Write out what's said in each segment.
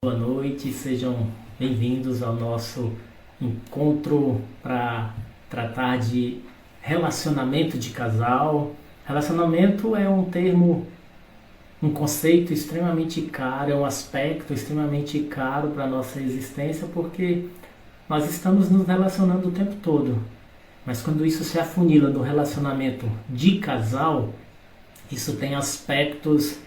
Boa noite, sejam bem-vindos ao nosso encontro para tratar de relacionamento de casal. Relacionamento é um termo, um conceito extremamente caro, é um aspecto extremamente caro para a nossa existência, porque nós estamos nos relacionando o tempo todo. Mas quando isso se afunila no relacionamento de casal, isso tem aspectos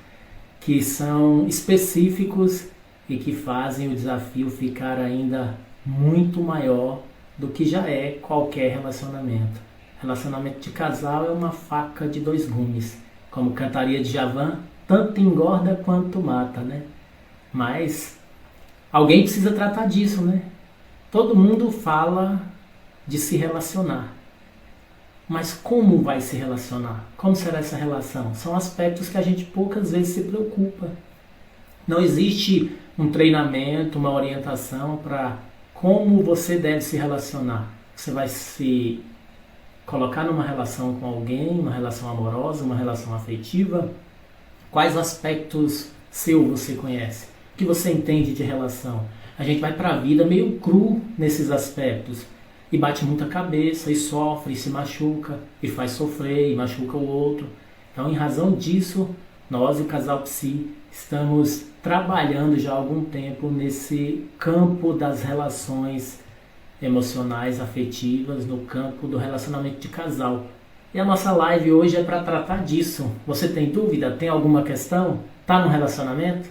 que são específicos e que fazem o desafio ficar ainda muito maior do que já é qualquer relacionamento. Relacionamento de casal é uma faca de dois gumes, como cantaria Djavan, tanto engorda quanto mata, né? Mas alguém precisa tratar disso, né? Todo mundo fala de se relacionar. Mas como vai se relacionar? Como será essa relação? São aspectos que a gente poucas vezes se preocupa. Não existe um treinamento, uma orientação para como você deve se relacionar. Você vai se colocar numa relação com alguém, uma relação amorosa, uma relação afetiva. Quais aspectos seu você conhece? O que você entende de relação? A gente vai para a vida meio cru nesses aspectos. E bate muita cabeça, e sofre, e se machuca, e faz sofrer, e machuca o outro. Então, em razão disso, nós e o Casal Psi estamos trabalhando já há algum tempo nesse campo das relações emocionais, afetivas, no campo do relacionamento de casal. E a nossa live hoje é para tratar disso. Você tem dúvida? Tem alguma questão? Está no relacionamento?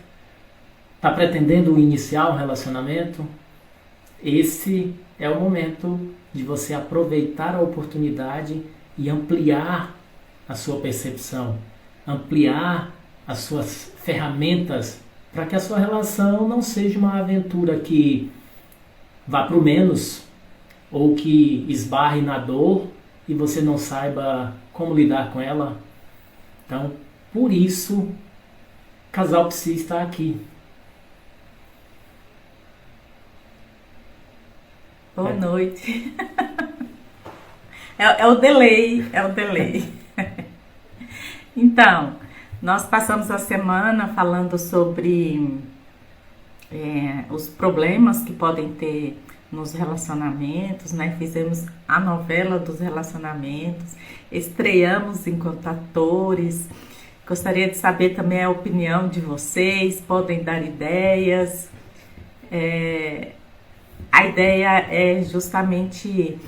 Está pretendendo iniciar um relacionamento? Esse é o momento de você aproveitar a oportunidade e ampliar a sua percepção, ampliar as suas ferramentas para que a sua relação não seja uma aventura que vá para o menos ou que esbarre na dor e você não saiba como lidar com ela. Então, por isso, Casal Psi está aqui. Boa noite. É o delay. Então, nós passamos a semana falando sobre os problemas que podem ter nos relacionamentos, né? Fizemos a novela dos relacionamentos, estreamos enquanto atores. Gostaria de saber também a opinião de vocês, podem dar ideias. A ideia é justamente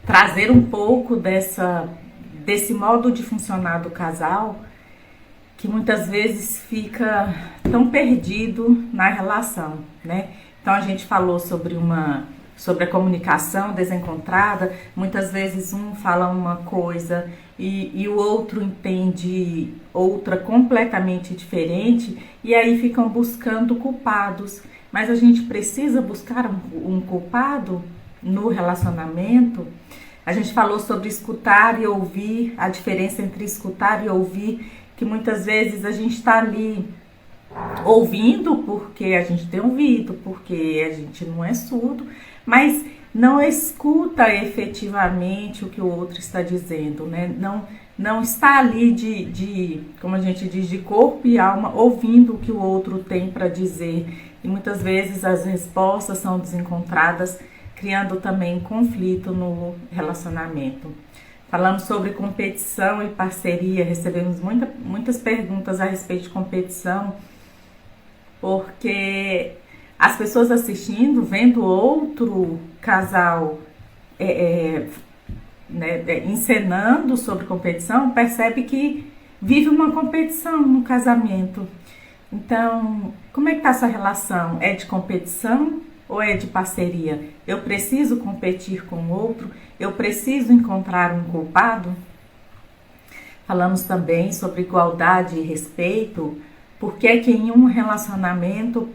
trazer um pouco desse modo de funcionar do casal que muitas vezes fica tão perdido na relação, né? Então a gente falou sobre a comunicação desencontrada. Muitas vezes um fala uma coisa e o outro entende outra completamente diferente, e aí ficam buscando culpados. Mas a gente precisa buscar um culpado no relacionamento. A gente falou sobre escutar e ouvir, a diferença entre escutar e ouvir, que muitas vezes a gente está ali ouvindo porque a gente tem ouvido, porque a gente não é surdo, mas não escuta efetivamente o que o outro está dizendo, né? Não está ali como a gente diz, de corpo e alma, ouvindo o que o outro tem para dizer. E muitas vezes as respostas são desencontradas, criando também conflito no relacionamento. Falamos sobre competição e parceria, recebemos muitas perguntas a respeito de competição, porque as pessoas assistindo, vendo outro casal encenando sobre competição, percebe que vive uma competição no casamento. Então, como é que está essa relação? É de competição ou é de parceria? Eu preciso competir com o outro? Eu preciso encontrar um culpado? Falamos também sobre igualdade e respeito. Por que que em um relacionamento,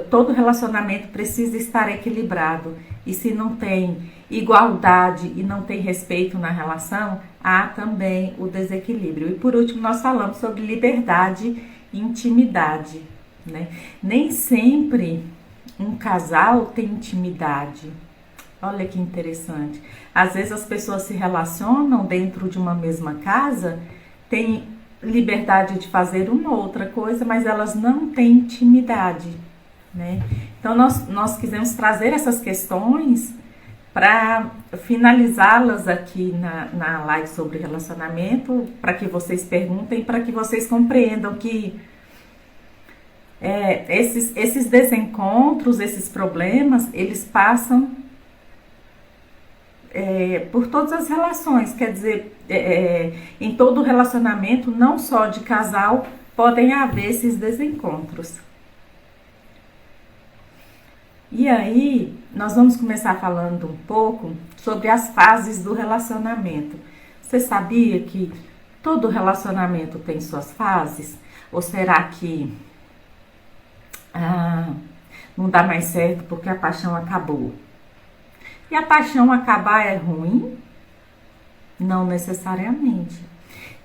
todo relacionamento precisa estar equilibrado? E se não tem igualdade e não tem respeito na relação, há também o desequilíbrio. E por último, nós falamos sobre liberdade e intimidade, né? Nem sempre um casal tem intimidade. Olha que interessante. Às vezes as pessoas se relacionam dentro de uma mesma casa, tem liberdade de fazer uma ou outra coisa, mas elas não têm intimidade, né? Então nós quisemos trazer essas questões para finalizá-las aqui na live sobre relacionamento, para que vocês perguntem, para que vocês compreendam que esses desencontros, esses problemas, eles passam por todas as relações, quer dizer, em todo relacionamento, não só de casal, podem haver esses desencontros. E aí, nós vamos começar falando um pouco sobre as fases do relacionamento. Você sabia que todo relacionamento tem suas fases? Ou será que não dá mais certo porque a paixão acabou? E a paixão acabar é ruim? Não necessariamente.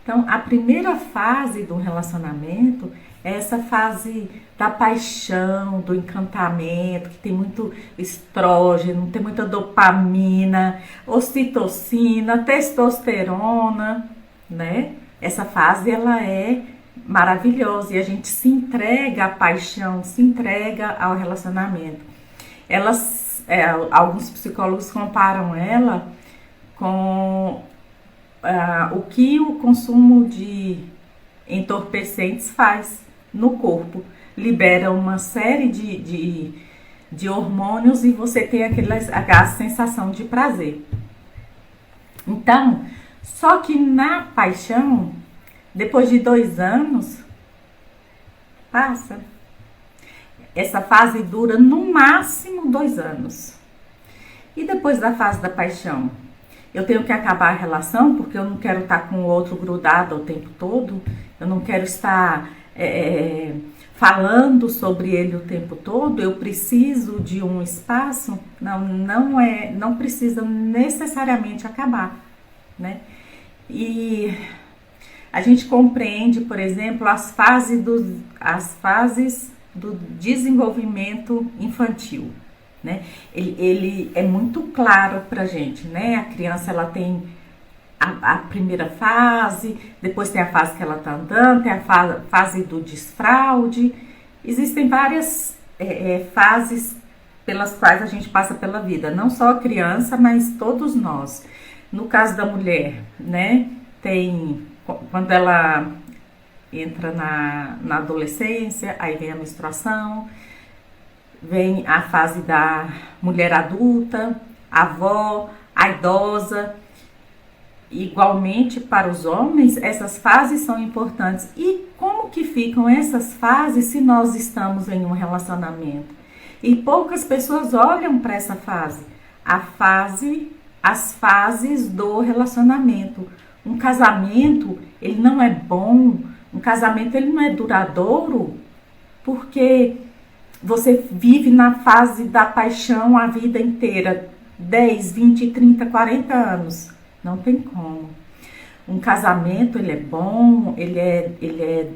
Então, a primeira fase do relacionamento é essa fase da paixão, do encantamento, que tem muito estrógeno, tem muita dopamina, ocitocina, testosterona, né? Essa fase, ela é maravilhosa e a gente se entrega à paixão, se entrega ao relacionamento. Alguns psicólogos comparam ela com o que o consumo de entorpecentes faz no corpo. Libera uma série de hormônios e você tem aquela sensação de prazer. Então, só que na paixão, depois de 2 anos, passa. Essa fase dura no máximo 2 anos. E depois da fase da paixão? Eu tenho que acabar a relação porque eu não quero estar com o outro grudado o tempo todo. Eu não quero estar falando sobre ele o tempo todo. Eu preciso de um espaço. Não precisa necessariamente acabar, né? E a gente compreende, por exemplo, as fases do desenvolvimento infantil, né? Ele é muito claro pra gente, né? A criança, ela tem a primeira fase, depois tem a fase que ela tá andando, tem a fase do desfraude. Existem várias fases pelas quais a gente passa pela vida, não só a criança, mas todos nós. No caso da mulher, né? Quando ela entra na adolescência, aí vem a menstruação, vem a fase da mulher adulta, a avó, a idosa. Igualmente para os homens, essas fases são importantes. E como que ficam essas fases se nós estamos em um relacionamento? E poucas pessoas olham para essa fase. As fases do relacionamento. Um casamento, ele não é bom, um casamento ele não é duradouro, porque você vive na fase da paixão a vida inteira, 10, 20, 30, 40 anos. Não tem como. Um casamento, ele é bom, ele é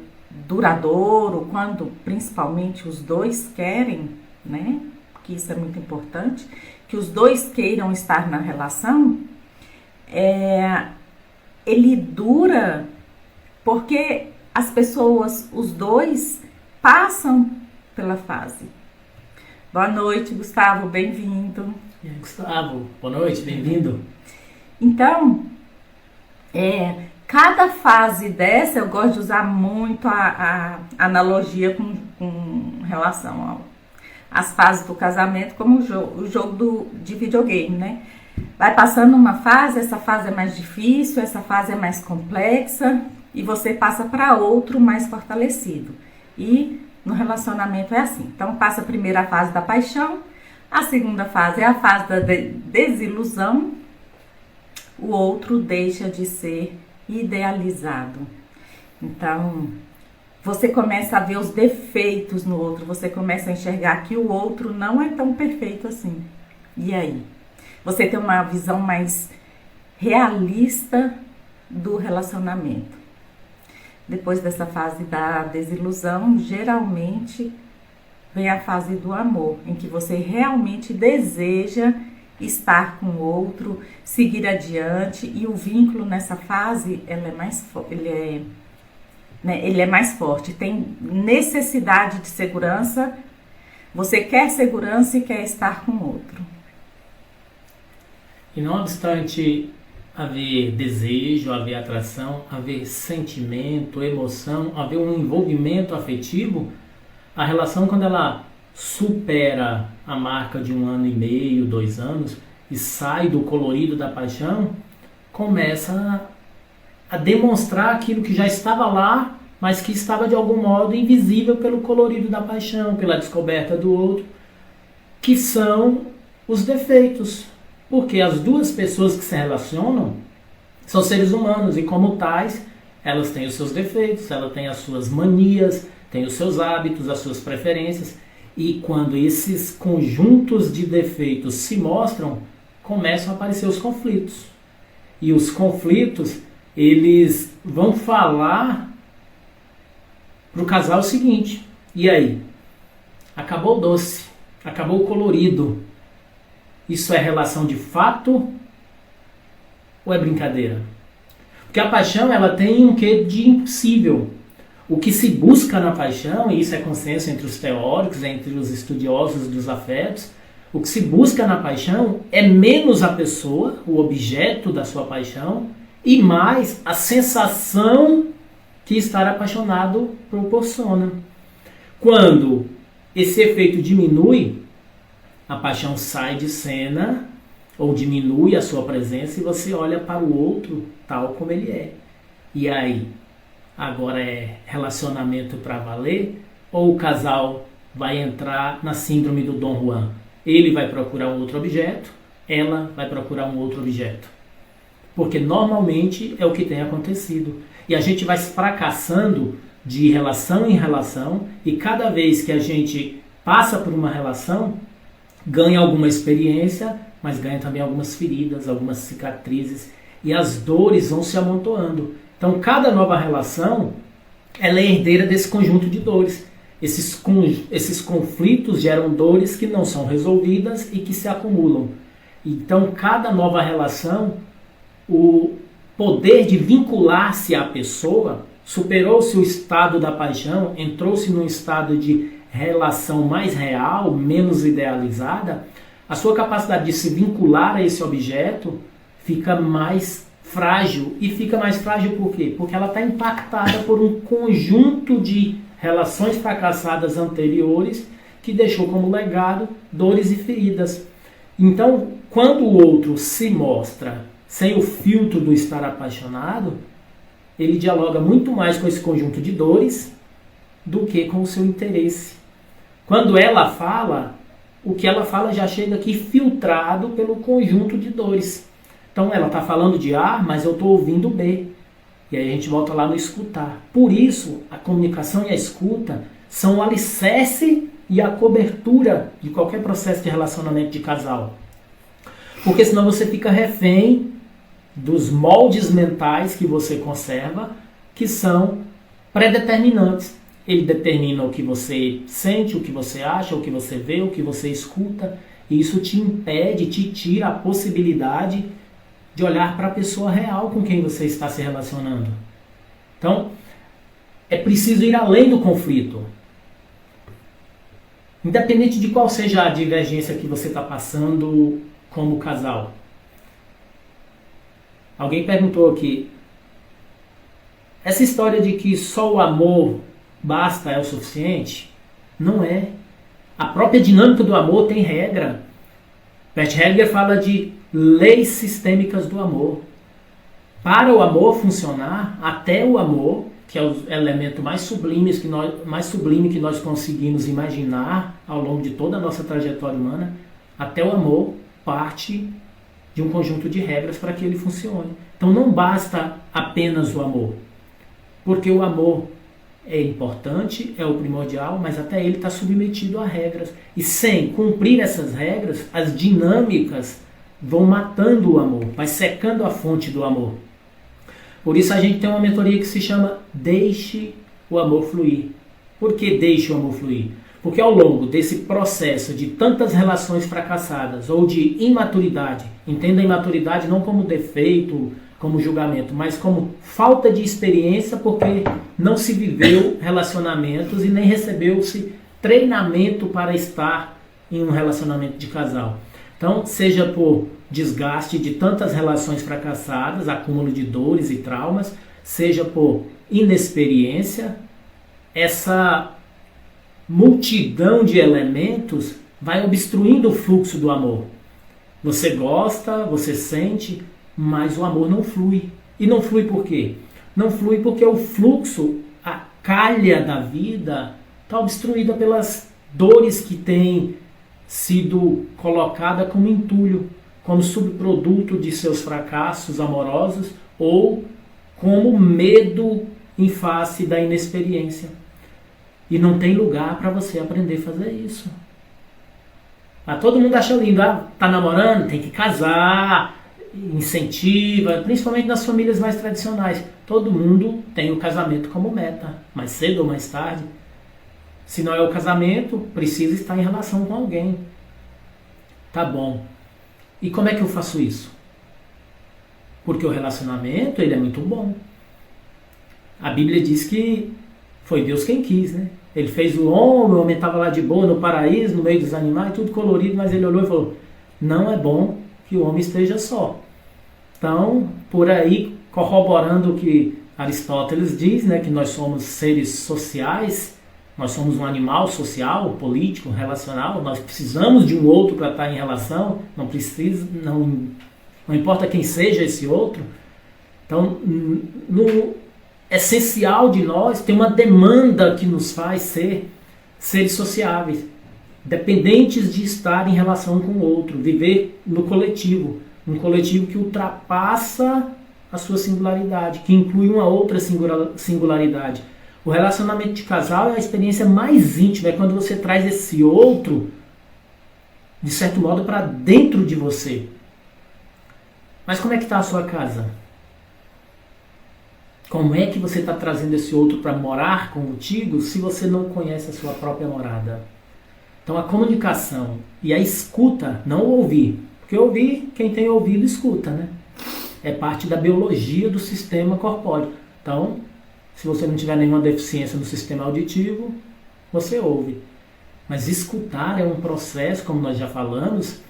duradouro, quando principalmente os dois querem, né? Que isso é muito importante, que os dois queiram estar na relação. Ele dura porque as pessoas, os dois, passam pela fase. Boa noite, Gustavo, bem-vindo. E aí, Gustavo, boa noite, bem-vindo. Então, cada fase dessa, eu gosto de usar muito a analogia com relação às fases do casamento, como o jogo de videogame, né? Vai passando uma fase, essa fase é mais difícil, essa fase é mais complexa, e você passa para outro mais fortalecido. E no relacionamento é assim. Então, passa a primeira fase da paixão, a segunda fase é a fase da desilusão, o outro deixa de ser idealizado. Então, você começa a ver os defeitos no outro, você começa a enxergar que o outro não é tão perfeito assim. E aí? Você tem uma visão mais realista do relacionamento. Depois dessa fase da desilusão, geralmente vem a fase do amor, em que você realmente deseja estar com o outro, seguir adiante, e o vínculo nessa fase ele né? Ele é mais forte, tem necessidade de segurança. Você quer segurança e quer estar com o outro. E não obstante haver desejo, haver atração, haver sentimento, emoção, haver um envolvimento afetivo, a relação, quando ela supera a marca de 1 ano e meio, 2 anos, e sai do colorido da paixão, começa a demonstrar aquilo que já estava lá, mas que estava de algum modo invisível pelo colorido da paixão, pela descoberta do outro, que são os defeitos. Porque as duas pessoas que se relacionam são seres humanos e, como tais, elas têm os seus defeitos, elas têm as suas manias, têm os seus hábitos, as suas preferências. E quando esses conjuntos de defeitos se mostram, começam a aparecer os conflitos. E os conflitos, eles vão falar para o casal o seguinte: e aí? Acabou o doce, acabou o colorido. Isso é relação de fato ou é brincadeira? Porque a paixão, ela tem um quê de impossível. O que se busca na paixão, e isso é consenso entre os teóricos, entre os estudiosos dos afetos, o que se busca na paixão é menos a pessoa, o objeto da sua paixão, e mais a sensação que estar apaixonado proporciona. Quando esse efeito diminui, a paixão sai de cena ou diminui a sua presença e você olha para o outro tal como ele é. E aí, agora é relacionamento para valer ou o casal vai entrar na síndrome do Dom Juan? Ele vai procurar um outro objeto, ela vai procurar um outro objeto. Porque normalmente é o que tem acontecido. E a gente vai fracassando de relação em relação e cada vez que a gente passa por uma relação, ganha alguma experiência, mas ganha também algumas feridas, algumas cicatrizes, e as dores vão se amontoando. Então, cada nova relação, ela é herdeira desse conjunto de dores. Esses conflitos geram dores que não são resolvidas e que se acumulam. Então, cada nova relação, o poder de vincular-se à pessoa, superou-se o estado da paixão, entrou-se num estado de relação mais real, menos idealizada, a sua capacidade de se vincular a esse objeto fica mais frágil. E fica mais frágil por quê? Porque ela está impactada por um conjunto de relações fracassadas anteriores que deixou como legado dores e feridas. Então, quando o outro se mostra sem o filtro do estar apaixonado, ele dialoga muito mais com esse conjunto de dores do que com o seu interesse. Quando ela fala, o que ela fala já chega aqui filtrado pelo conjunto de dores. Então ela está falando de A, mas eu estou ouvindo B. E aí a gente volta lá no escutar. Por isso, a comunicação e a escuta são o alicerce e a cobertura de qualquer processo de relacionamento de casal. Porque senão você fica refém dos moldes mentais que você conserva, que são predeterminantes. Ele determina o que você sente, o que você acha, o que você vê, o que você escuta. E isso te impede, te tira a possibilidade de olhar para a pessoa real com quem você está se relacionando. Então, é preciso ir além do conflito. Independente de qual seja a divergência que você está passando como casal. Alguém perguntou aqui, essa história de que só o amor basta é o suficiente? Não é. A própria dinâmica do amor tem regra. Bert Hellinger fala de leis sistêmicas do amor. Para o amor funcionar, até o amor, que é o elemento mais sublime que nós conseguimos imaginar ao longo de toda a nossa trajetória humana, até o amor parte de um conjunto de regras para que ele funcione. Então não basta apenas o amor, porque o amor é importante, é o primordial, mas até ele está submetido a regras. E sem cumprir essas regras, as dinâmicas vão matando o amor, vai secando a fonte do amor. Por isso a gente tem uma mentoria que se chama Deixe o Amor Fluir. Por que deixe o amor fluir? Porque ao longo desse processo de tantas relações fracassadas ou de imaturidade, entenda a imaturidade não como defeito, como julgamento, mas como falta de experiência, porque não se viveu relacionamentos e nem recebeu-se treinamento para estar em um relacionamento de casal. Então, seja por desgaste de tantas relações fracassadas, acúmulo de dores e traumas, seja por inexperiência, essa multidão de elementos vai obstruindo o fluxo do amor. Você gosta, você sente, mas o amor não flui. E não flui por quê? Não flui porque o fluxo, a calha da vida, está obstruída pelas dores que têm sido colocada como entulho, como subproduto de seus fracassos amorosos ou como medo em face da inexperiência. E não tem lugar para você aprender a fazer isso. Todo mundo acha lindo, tá namorando, tem que casar, incentiva, principalmente nas famílias mais tradicionais. Todo mundo tem o casamento como meta, mais cedo ou mais tarde. Se não é o casamento, precisa estar em relação com alguém. Tá bom. E como é que eu faço isso? Porque o relacionamento, ele é muito bom. A Bíblia diz que foi Deus quem quis, né? Ele fez o homem estava lá de boa no paraíso, no meio dos animais, tudo colorido, mas ele olhou e falou, não é bom que o homem esteja só. Então, por aí, corroborando o que Aristóteles diz, né, que nós somos seres sociais, nós somos um animal social, político, relacional, nós precisamos de um outro para estar em relação, não importa quem seja esse outro. Então, no essencial de nós tem uma demanda que nos faz ser seres sociáveis, dependentes de estar em relação com o outro, viver no coletivo, um coletivo que ultrapassa a sua singularidade, que inclui uma outra singularidade. O relacionamento de casal é a experiência mais íntima, é quando você traz esse outro, de certo modo, para dentro de você. Mas como é que está a sua casa? Como é que você está trazendo esse outro para morar contigo se você não conhece a sua própria morada? Então a comunicação e a escuta, não o ouvir, porque ouvir, quem tem ouvido escuta, né? É parte da biologia do sistema corpóreo. Então, se você não tiver nenhuma deficiência no sistema auditivo, você ouve. Mas escutar é um processo, como nós já falamos,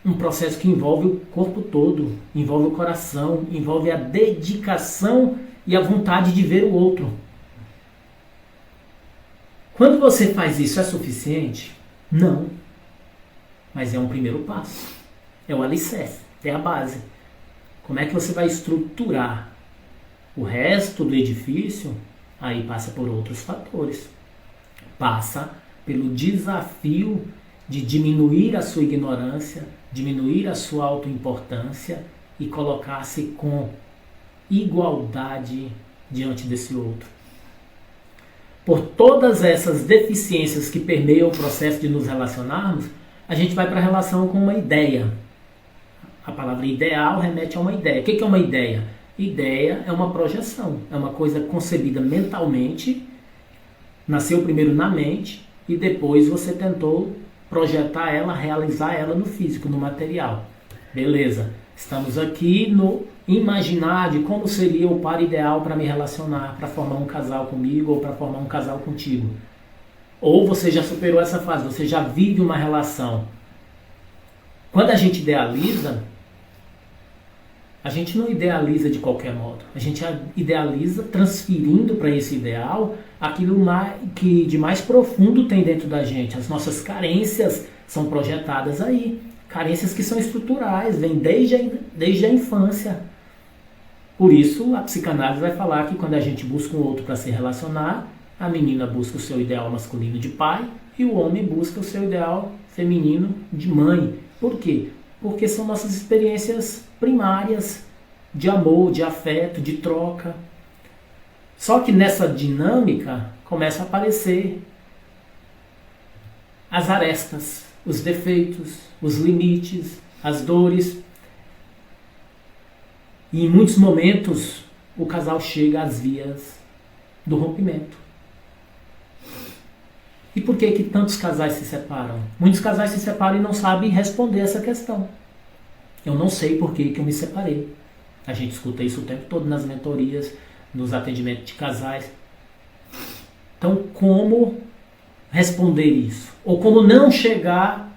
um processo que envolve o corpo todo, envolve o coração, envolve a dedicação e a vontade de ver o outro. Quando você faz isso, é suficiente? Não. Mas é um primeiro passo. É o alicerce, é a base. Como é que você vai estruturar o resto do edifício? Aí passa por outros fatores. Passa pelo desafio de diminuir a sua ignorância, diminuir a sua autoimportância e colocar-se com igualdade diante desse outro. Por todas essas deficiências que permeiam o processo de nos relacionarmos, a gente vai para a relação com uma ideia. A palavra ideal remete a uma ideia. O que é uma ideia? Ideia é uma projeção, é uma coisa concebida mentalmente, nasceu primeiro na mente e depois você tentou projetar ela, realizar ela no físico, no material. Beleza, estamos aqui no imaginar de como seria o par ideal para me relacionar, para formar um casal comigo ou para formar um casal contigo. Ou você já superou essa fase, você já vive uma relação. Quando a gente idealiza, a gente não idealiza de qualquer modo. A gente idealiza transferindo para esse ideal aquilo que de mais profundo tem dentro da gente. As nossas carências são projetadas aí. Carências que são estruturais, vêm desde a infância. Por isso, a psicanálise vai falar que quando a gente busca um outro para se relacionar, a menina busca o seu ideal masculino de pai e o homem busca o seu ideal feminino de mãe. Por quê? Porque são nossas experiências primárias de amor, de afeto, de troca. Só que nessa dinâmica começa a aparecer as arestas, os defeitos, os limites, as dores. E em muitos momentos o casal chega às vias do rompimento. E por que tantos casais se separam? Muitos casais se separam e não sabem responder essa questão. Eu não sei por que eu me separei. A gente escuta isso o tempo todo nas mentorias, nos atendimentos de casais. Então, como responder isso? Ou como não chegar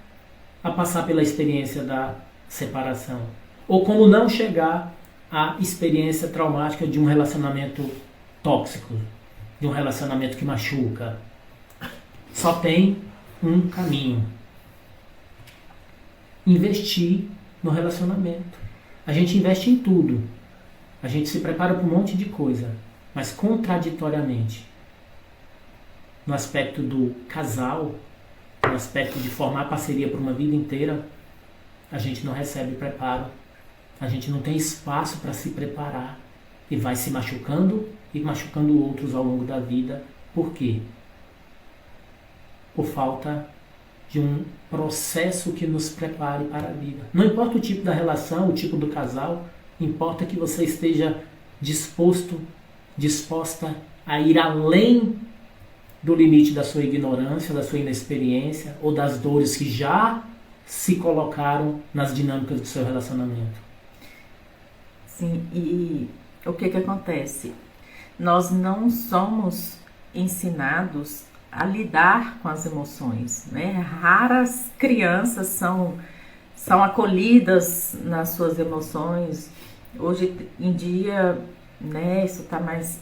a passar pela experiência da separação? Ou como não chegar à experiência traumática de um relacionamento tóxico, de um relacionamento que machuca? Só tem um caminho: investir no relacionamento. A gente investe em tudo. A gente se prepara para um monte de coisa, mas contraditoriamente, no aspecto do casal, no aspecto de formar parceria por uma vida inteira, a gente não recebe preparo. A gente não tem espaço para se preparar e vai se machucando e machucando outros ao longo da vida. Por quê? Por falta de um processo que nos prepare para a vida. Não importa o tipo da relação, o tipo do casal, importa que você esteja disposta a ir além do limite da sua ignorância, da sua inexperiência ou das dores que já se colocaram nas dinâmicas do seu relacionamento. Sim, e o que acontece? Nós não somos ensinados a lidar com as emoções, né? Raras crianças são acolhidas nas suas emoções. Hoje em dia, né, isso tá mais,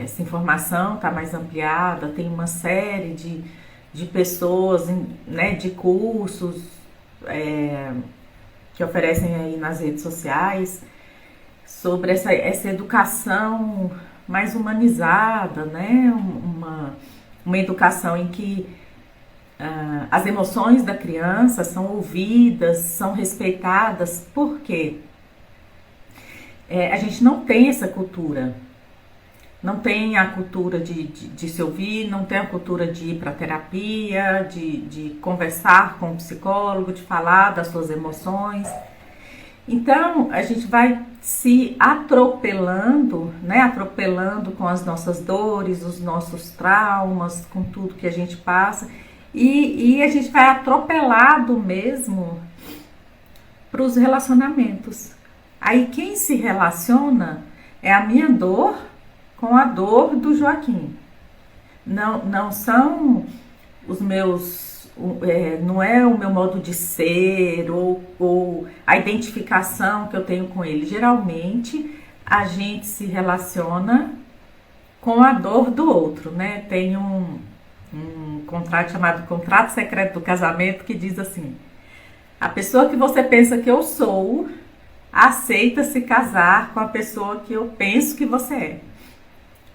essa informação está mais ampliada, tem uma série de pessoas, né, de cursos que oferecem aí nas redes sociais sobre essa educação mais humanizada, né, uma educação em que as emoções da criança são ouvidas, são respeitadas. Por quê? A gente não tem essa cultura. Não tem a cultura de se ouvir, não tem a cultura de ir para terapia, de conversar com o psicólogo, de falar das suas emoções. Então, a gente vai se atropelando, né? Atropelando com as nossas dores, os nossos traumas, com tudo que a gente passa. E a gente vai atropelado mesmo para os relacionamentos. Aí quem se relaciona é a minha dor com a dor do Joaquim. Não são os meus... não é o meu modo de ser ou a identificação que eu tenho com ele. Geralmente a gente se relaciona com a dor do outro, né? Tem um contrato chamado Contrato Secreto do Casamento que diz assim: a pessoa que você pensa que eu sou aceita se casar com a pessoa que eu penso que você é.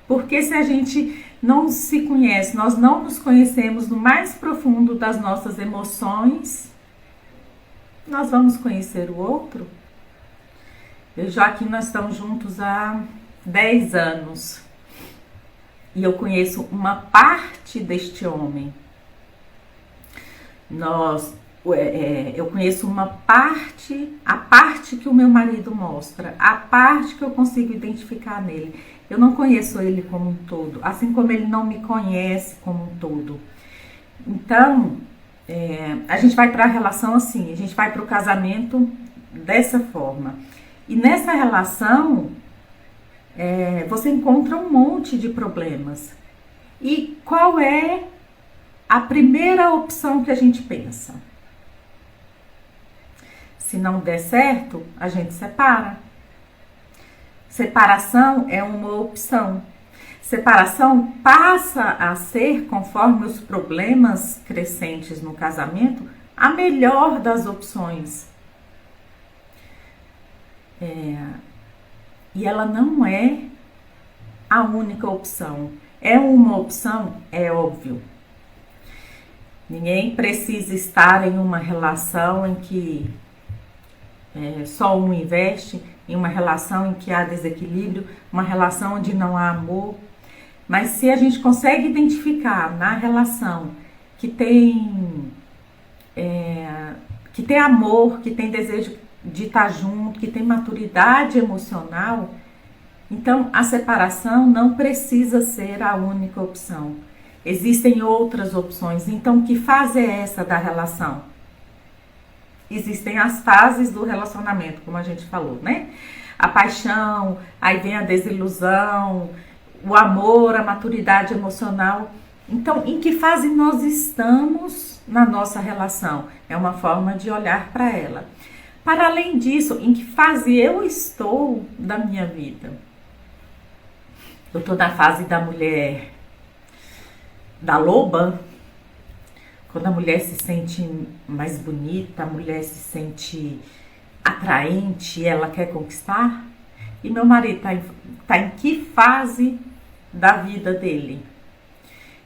Porque se a gente não se conhece, nós não nos conhecemos no mais profundo das nossas emoções, nós vamos conhecer o outro? Eu e Joaquim, nós estamos juntos há 10 anos. E eu conheço uma parte deste homem. Eu conheço uma parte, a parte que o meu marido mostra, a parte que eu consigo identificar nele. Eu não conheço ele como um todo, assim como ele não me conhece como um todo. Então, a gente vai para a relação assim, a gente vai para o casamento dessa forma. E nessa relação, você encontra um monte de problemas. E qual é a primeira opção que a gente pensa? Se não der certo, a gente separa. Separação é uma opção. Separação passa a ser, conforme os problemas crescentes no casamento, a melhor das opções. E ela não é a única opção. É uma opção, é óbvio. Ninguém precisa estar em uma relação em que só um investe, em uma relação em que há desequilíbrio, uma relação onde não há amor. Mas se a gente consegue identificar na relação que tem amor, que tem desejo de estar junto, que tem maturidade emocional, então a separação não precisa ser a única opção. Existem outras opções. Então, que fase é essa da relação? Existem as fases do relacionamento, como a gente falou, né? a paixão, aí vem a desilusão, o amor, a maturidade emocional. Então, em que fase nós estamos na nossa relação? É uma forma de olhar para ela. Para além disso, em que fase eu estou da minha vida? Eu estou na fase da mulher, da loba, quando a mulher se sente mais bonita, a mulher se sente atraente, ela quer conquistar. E meu marido tá em que fase da vida dele?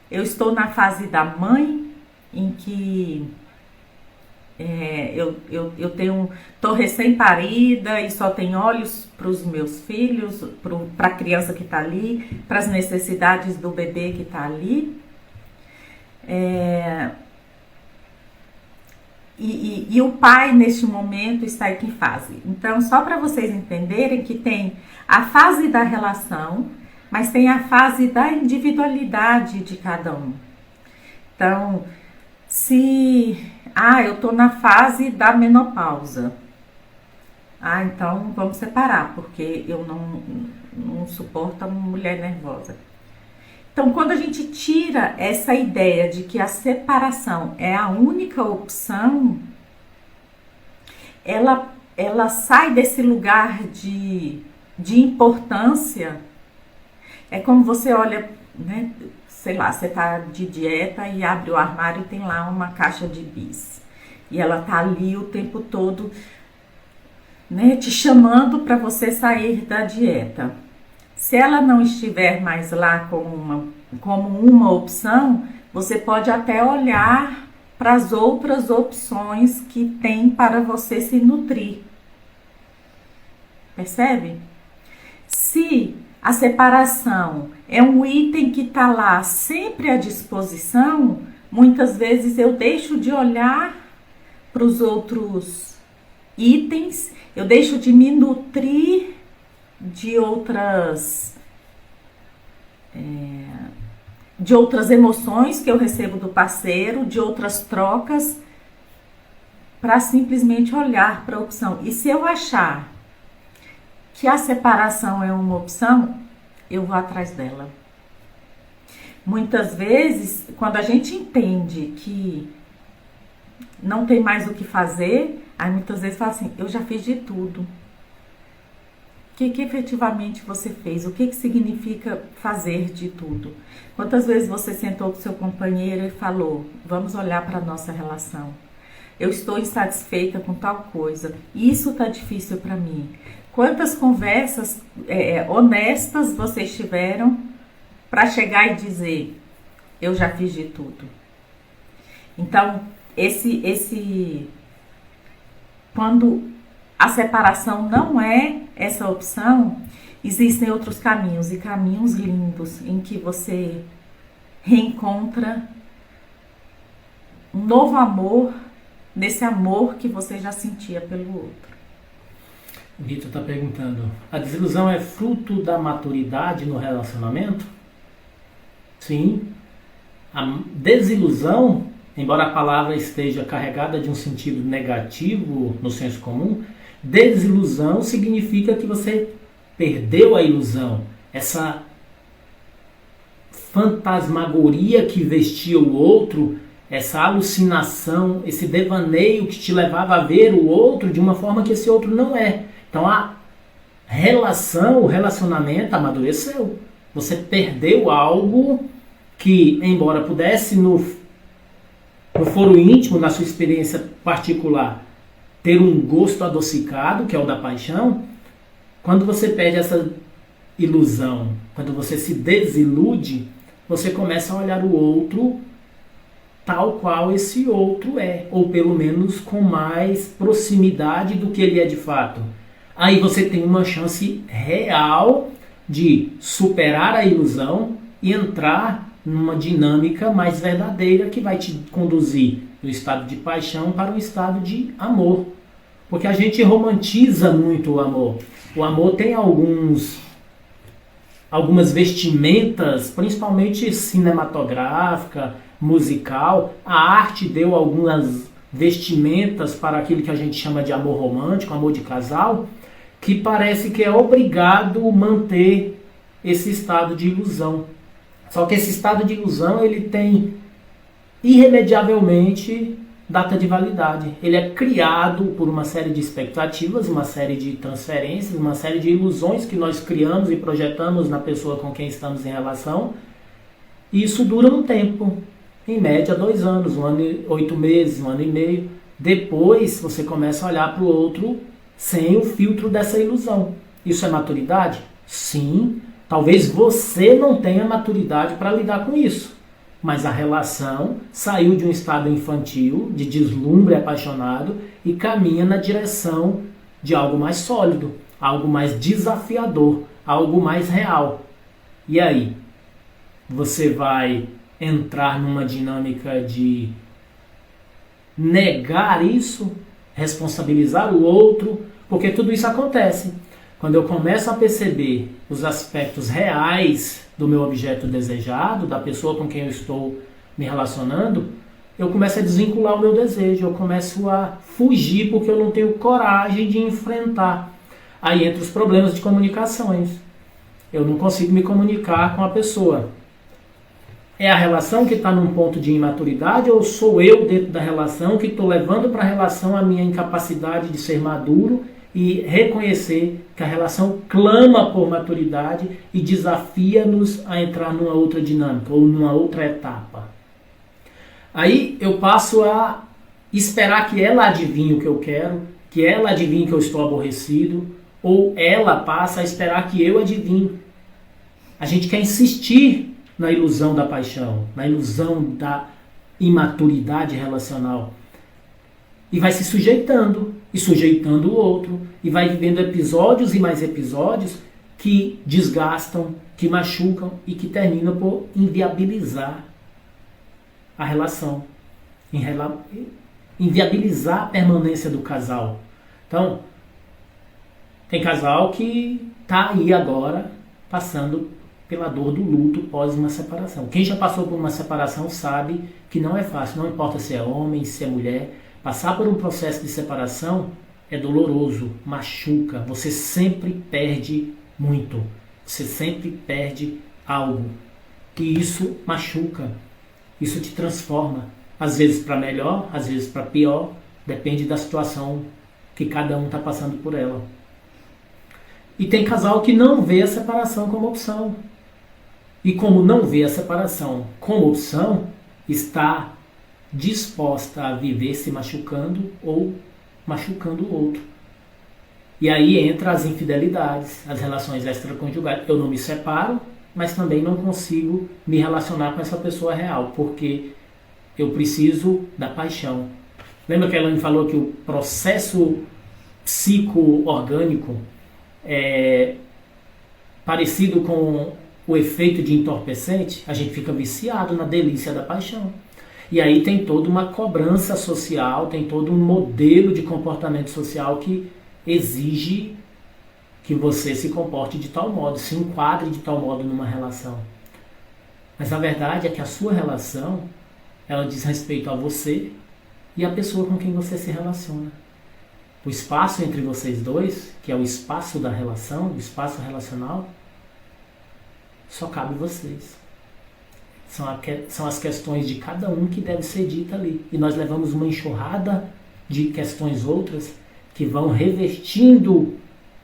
Eu estou na fase da mãe, em que tô recém-parida e só tenho olhos para os meus filhos, para a criança que está ali, para as necessidades do bebê que está ali. E o pai, neste momento, está em que fase? Então, só para vocês entenderem que tem a fase da relação, mas tem a fase da individualidade de cada um. Então, eu tô na fase da menopausa. Então vamos separar, porque eu não suporto a mulher nervosa. Então, quando a gente tira essa ideia de que a separação é a única opção, ela sai desse lugar de importância. É como você olha, né? Sei lá, você tá de dieta e abre o armário e tem lá uma caixa de bis. E ela tá ali o tempo todo, né, te chamando para você sair da dieta. Se ela não estiver mais lá como uma opção, você pode até olhar para as outras opções que tem para você se nutrir. Percebe? Se a separação é um item que está lá sempre à disposição, muitas vezes eu deixo de olhar para os outros itens, eu deixo de me nutrir de outras emoções que eu recebo do parceiro, de outras trocas, para simplesmente olhar para a opção. E se eu achar que a separação é uma opção, eu vou atrás dela. Muitas vezes, quando a gente entende que não tem mais o que fazer, aí muitas vezes fala assim, eu já fiz de tudo. O que efetivamente você fez? O que significa fazer de tudo? Quantas vezes você sentou com seu companheiro e falou, vamos olhar para a nossa relação. Eu estou insatisfeita com tal coisa. Isso está difícil para mim. Quantas conversas honestas vocês tiveram para chegar e dizer, eu já fiz de tudo. Então, quando a separação não é essa opção, existem outros caminhos, e caminhos lindos, em que você reencontra um novo amor, nesse amor que você já sentia pelo outro. Vitor está perguntando, a desilusão é fruto da maturidade no relacionamento? Sim. A desilusão, embora a palavra esteja carregada de um sentido negativo no senso comum, desilusão significa que você perdeu a ilusão, essa fantasmagoria que vestia o outro, essa alucinação, esse devaneio que te levava a ver o outro de uma forma que esse outro não é. Então a relação, o relacionamento amadureceu. Você perdeu algo que, embora pudesse no foro íntimo, na sua experiência particular, ter um gosto adocicado, que é o da paixão, quando você perde essa ilusão, quando você se desilude, você começa a olhar o outro tal qual esse outro é, ou pelo menos com mais proximidade do que ele é de fato. Aí você tem uma chance real de superar a ilusão e entrar numa dinâmica mais verdadeira que vai te conduzir do estado de paixão para o estado de amor. Porque a gente romantiza muito o amor. O amor tem algumas vestimentas, principalmente cinematográfica, musical. A arte deu algumas vestimentas para aquilo que a gente chama de amor romântico, amor de casal, que parece que é obrigado manter esse estado de ilusão. Só que esse estado de ilusão, ele tem irremediavelmente data de validade. Ele é criado por uma série de expectativas, uma série de transferências, uma série de ilusões que nós criamos e projetamos na pessoa com quem estamos em relação. E isso dura um tempo, em média 2 anos, 1 ano e 8 meses, 1 ano e meio. Depois você começa a olhar para o outro sem o filtro dessa ilusão. Isso é maturidade? Sim. Talvez você não tenha maturidade para lidar com isso. Mas a relação saiu de um estado infantil, de deslumbre apaixonado, e caminha na direção de algo mais sólido, algo mais desafiador, algo mais real. E aí? Você vai entrar numa dinâmica de negar isso, responsabilizar o outro, porque tudo isso acontece. Quando eu começo a perceber os aspectos reais do meu objeto desejado, da pessoa com quem eu estou me relacionando, eu começo a desvincular o meu desejo, eu começo a fugir porque eu não tenho coragem de enfrentar. Aí entra os problemas de comunicações. Eu não consigo me comunicar com a pessoa. É a relação que está num ponto de imaturidade ou sou eu dentro da relação que estou levando para a relação a minha incapacidade de ser maduro e reconhecer que a relação clama por maturidade e desafia-nos a entrar numa outra dinâmica ou numa outra etapa. Aí eu passo a esperar que ela adivinhe o que eu quero, que ela adivinhe que eu estou aborrecido, ou ela passa a esperar que eu adivinhe. A gente quer insistir na ilusão da paixão, na ilusão da imaturidade relacional. E vai se sujeitando, e sujeitando o outro, e vai vivendo episódios e mais episódios que desgastam, que machucam e que terminam por inviabilizar a relação, inviabilizar a permanência do casal. Então, tem casal que está aí agora passando pela dor do luto pós uma separação. Quem já passou por uma separação sabe que não é fácil, não importa se é homem, se é mulher. Passar por um processo de separação é doloroso, machuca, você sempre perde muito, você sempre perde algo. E isso machuca, isso te transforma, às vezes para melhor, às vezes para pior, depende da situação que cada um está passando por ela. E tem casal que não vê a separação como opção. E como não vê a separação como opção, está disposta a viver se machucando ou machucando o outro. E aí entra as infidelidades, as relações extraconjugais. Eu não me separo, mas também não consigo me relacionar com essa pessoa real, porque eu preciso da paixão. Lembra que a Elaine falou que o processo psico-orgânico é parecido com o efeito de entorpecente? A gente fica viciado na delícia da paixão. E aí tem toda uma cobrança social, tem todo um modelo de comportamento social que exige que você se comporte de tal modo, se enquadre de tal modo numa relação. Mas a verdade é que a sua relação, ela diz respeito a você e a pessoa com quem você se relaciona. O espaço entre vocês dois, que é o espaço da relação, o espaço relacional, só cabe vocês. São as questões de cada um que deve ser dita ali. E nós levamos uma enxurrada de questões outras que vão revestindo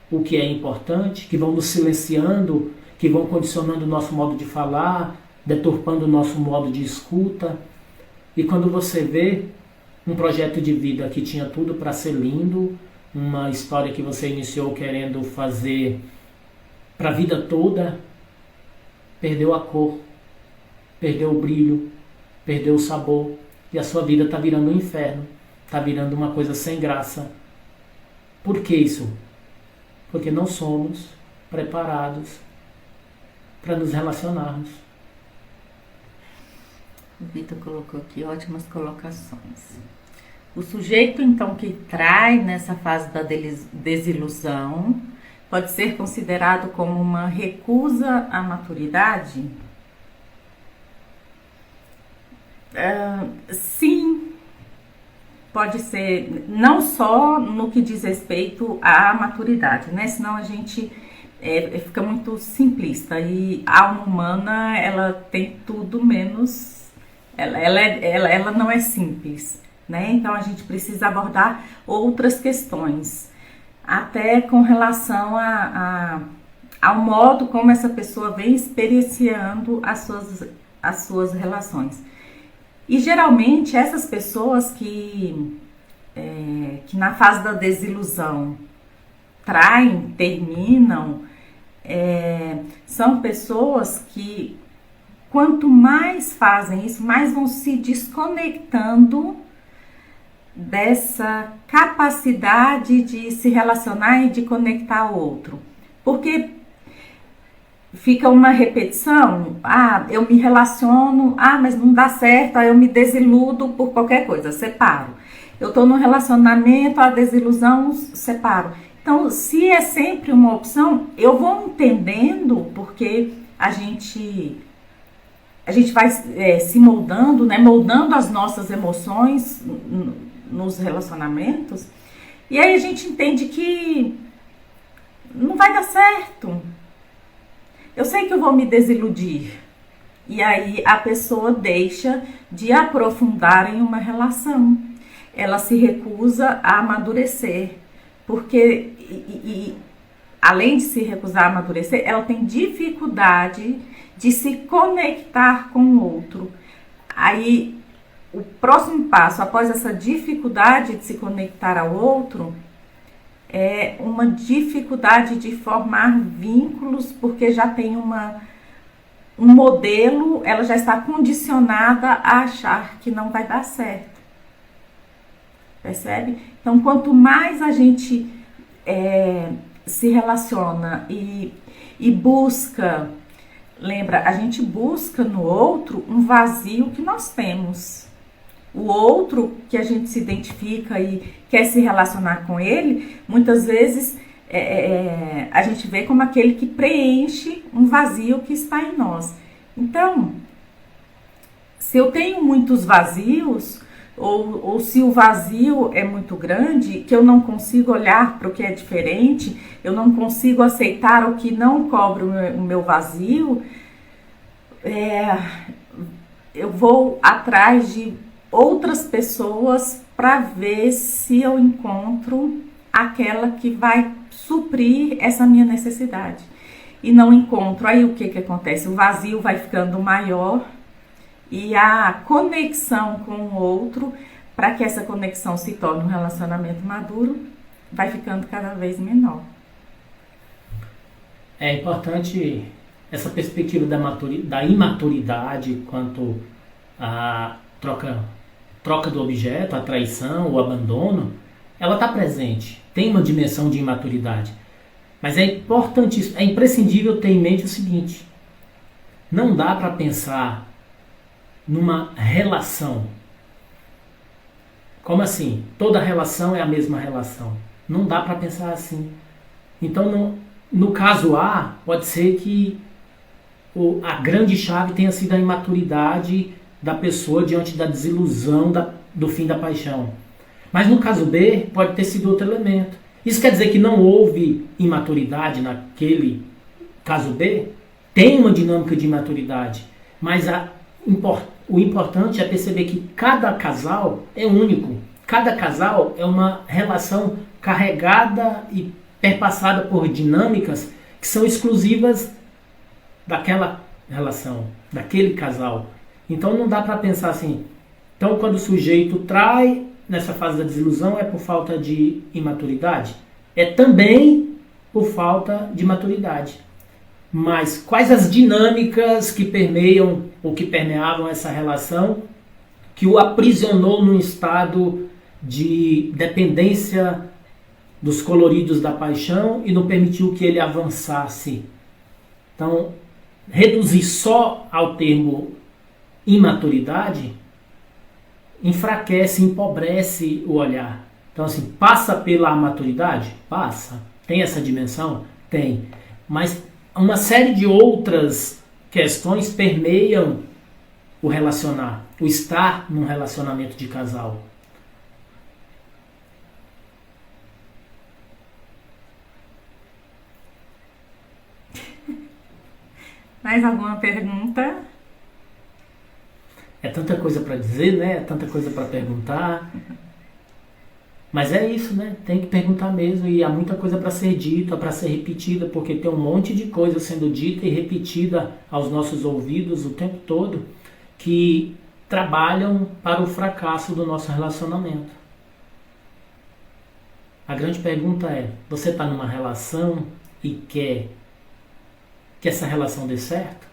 o que é importante, que vão nos silenciando, que vão condicionando o nosso modo de falar, deturpando o nosso modo de escuta. E quando você vê um projeto de vida que tinha tudo para ser lindo, uma história que você iniciou querendo fazer para a vida toda, perdeu a cor, perdeu o brilho, perdeu o sabor, e a sua vida está virando um inferno, está virando uma coisa sem graça. Por que isso? Porque não somos preparados para nos relacionarmos. O Vitor colocou aqui ótimas colocações. O sujeito, então, que trai nessa fase da desilusão pode ser considerado como uma recusa à maturidade? Sim, pode ser não só no que diz respeito à maturidade, né? Senão a gente fica muito simplista, e a alma humana, ela tem tudo menos, ela não é simples, né? Então a gente precisa abordar outras questões, até com relação ao modo como essa pessoa vem experienciando as suas relações. E geralmente essas pessoas que na fase da desilusão traem, terminam, são pessoas que, quanto mais fazem isso, mais vão se desconectando dessa capacidade de se relacionar e de conectar ao outro. Porque fica uma repetição, eu me relaciono, mas não dá certo, aí eu me desiludo por qualquer coisa, separo. Eu estou num relacionamento, a desilusão, separo. Então, se é sempre uma opção, eu vou entendendo, porque a gente vai se moldando, né? Moldando as nossas emoções nos relacionamentos, e aí a gente entende que não vai dar certo. Eu sei que eu vou me desiludir. E aí a pessoa deixa de aprofundar em uma relação. Ela se recusa a amadurecer. Porque, além de se recusar a amadurecer, ela tem dificuldade de se conectar com o outro. Aí, o próximo passo, após essa dificuldade de se conectar ao outro, é uma dificuldade de formar vínculos, porque já tem um modelo, ela já está condicionada a achar que não vai dar certo. Percebe? Então, quanto mais a gente se relaciona e busca, lembra, a gente busca no outro um vazio que nós temos. O outro que a gente se identifica e quer se relacionar com ele, muitas vezes a gente vê como aquele que preenche um vazio que está em nós. Então, se eu tenho muitos vazios, ou se o vazio é muito grande, que eu não consigo olhar para o que é diferente, eu não consigo aceitar o que não cobre o meu vazio, eu vou atrás de outras pessoas para ver se eu encontro aquela que vai suprir essa minha necessidade. E não encontro, aí o que acontece? O vazio vai ficando maior e a conexão com o outro, para que essa conexão se torne um relacionamento maduro, vai ficando cada vez menor. É importante essa perspectiva da imaturidade quanto à troca do objeto, a traição, o abandono, ela está presente, tem uma dimensão de imaturidade. Mas é importante, é imprescindível ter em mente o seguinte: não dá para pensar numa relação. Como assim? Toda relação é a mesma relação. Não dá para pensar assim. Então, no caso A, pode ser que a grande chave tenha sido a imaturidade da pessoa diante da desilusão do fim da paixão. Mas no caso B, pode ter sido outro elemento. Isso quer dizer que não houve imaturidade naquele caso B? Tem uma dinâmica de imaturidade, mas o importante é perceber que cada casal é único. Cada casal é uma relação carregada e perpassada por dinâmicas que são exclusivas daquela relação, daquele casal. Então não dá para pensar assim. Então quando o sujeito trai nessa fase da desilusão é por falta de imaturidade? É também por falta de maturidade. Mas quais as dinâmicas que permeiam ou que permeavam essa relação que o aprisionou num estado de dependência dos coloridos da paixão e não permitiu que ele avançasse? Então, reduzir só ao termo imaturidade enfraquece, empobrece o olhar. Então, assim, passa pela maturidade? Passa. Tem essa dimensão? Tem. Mas uma série de outras questões permeiam o relacionar, o estar num relacionamento de casal. Mais alguma pergunta? É tanta coisa para dizer, né? É tanta coisa para perguntar. Mas é isso, né? Tem que perguntar mesmo. E há muita coisa para ser dita, para ser repetida, porque tem um monte de coisa sendo dita e repetida aos nossos ouvidos o tempo todo que trabalham para o fracasso do nosso relacionamento. A grande pergunta é: você está numa relação e quer que essa relação dê certo?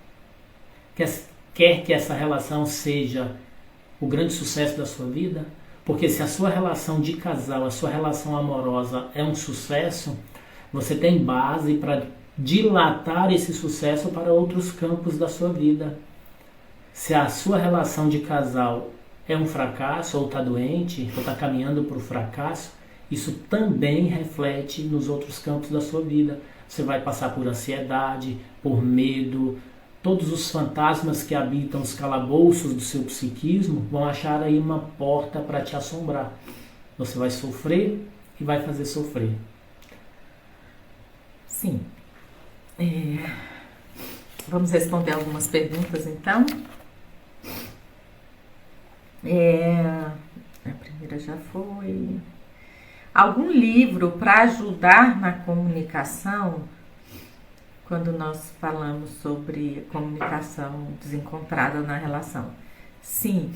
Quer que essa relação seja o grande sucesso da sua vida? Porque se a sua relação de casal, a sua relação amorosa é um sucesso, você tem base para dilatar esse sucesso para outros campos da sua vida. Se a sua relação de casal é um fracasso, ou está doente, ou está caminhando para o fracasso, isso também reflete nos outros campos da sua vida. Você vai passar por ansiedade, por medo. Todos os fantasmas que habitam os calabouços do seu psiquismo vão achar aí uma porta para te assombrar. Você vai sofrer e vai fazer sofrer. Sim. Vamos responder algumas perguntas, então. A primeira já foi. Algum livro para ajudar na comunicação? Quando nós falamos sobre comunicação desencontrada na relação. Sim,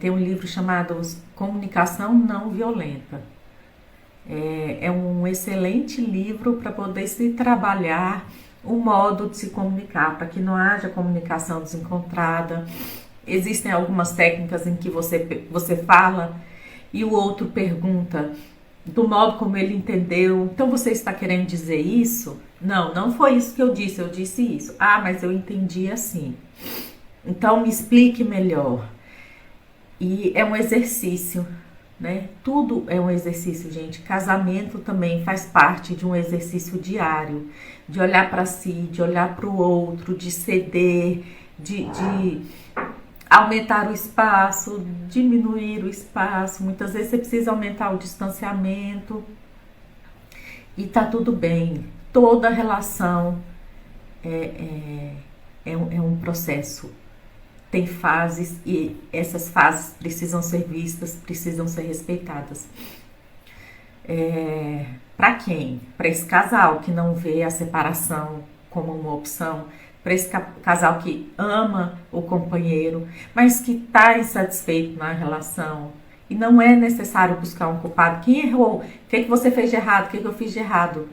tem um livro chamado Comunicação Não Violenta. É um excelente livro para poder se trabalhar o modo de se comunicar, para que não haja comunicação desencontrada. Existem algumas técnicas em que você fala e o outro pergunta do modo como ele entendeu. Então você está querendo dizer isso? Não, não foi isso que eu disse isso. Ah, mas eu entendi assim. Então me explique melhor. E é um exercício, né? Tudo é um exercício, gente. Casamento também faz parte de um exercício diário, de olhar para si, de olhar para o outro, de ceder, de aumentar o espaço, diminuir o espaço. Muitas vezes você precisa aumentar o distanciamento e tá tudo bem. Toda relação é um processo. Tem fases e essas fases precisam ser vistas, precisam ser respeitadas. Para quem? Para esse casal que não vê a separação como uma opção, para esse casal que ama o companheiro, mas que está insatisfeito na relação. E não é necessário buscar um culpado. Quem errou? O que você fez de errado? O que eu fiz de errado?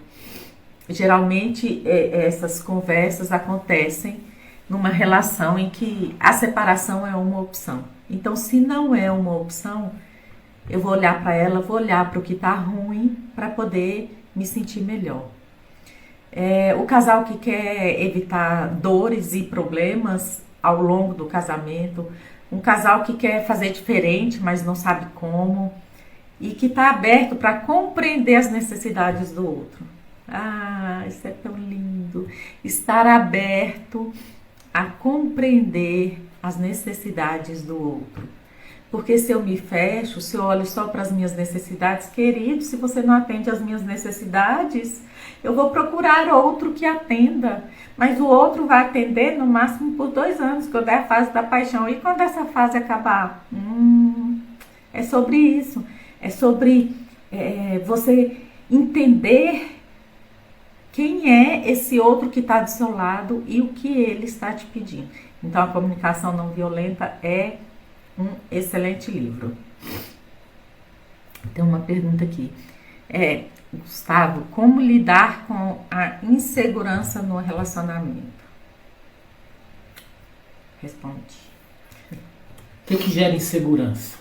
Geralmente essas conversas acontecem numa relação em que a separação é uma opção. Então, se não é uma opção, eu vou olhar para ela, vou olhar para o que está ruim para poder me sentir melhor. O casal que quer evitar dores e problemas ao longo do casamento, um casal que quer fazer diferente, mas não sabe como, e que está aberto para compreender as necessidades do outro. Ah, isso é tão lindo! Estar aberto a compreender as necessidades do outro. Porque se eu me fecho, se eu olho só para as minhas necessidades, querido, se você não atende às minhas necessidades, eu vou procurar outro que atenda. Mas o outro vai atender no máximo por 2 anos, que eu der a fase da paixão. E quando essa fase acabar? É sobre isso. É sobre você entender quem é esse outro que está do seu lado e o que ele está te pedindo. Então, a comunicação não violenta é um excelente livro. Tem uma pergunta aqui. Gustavo, como lidar com a insegurança no relacionamento? Responde. O que gera insegurança?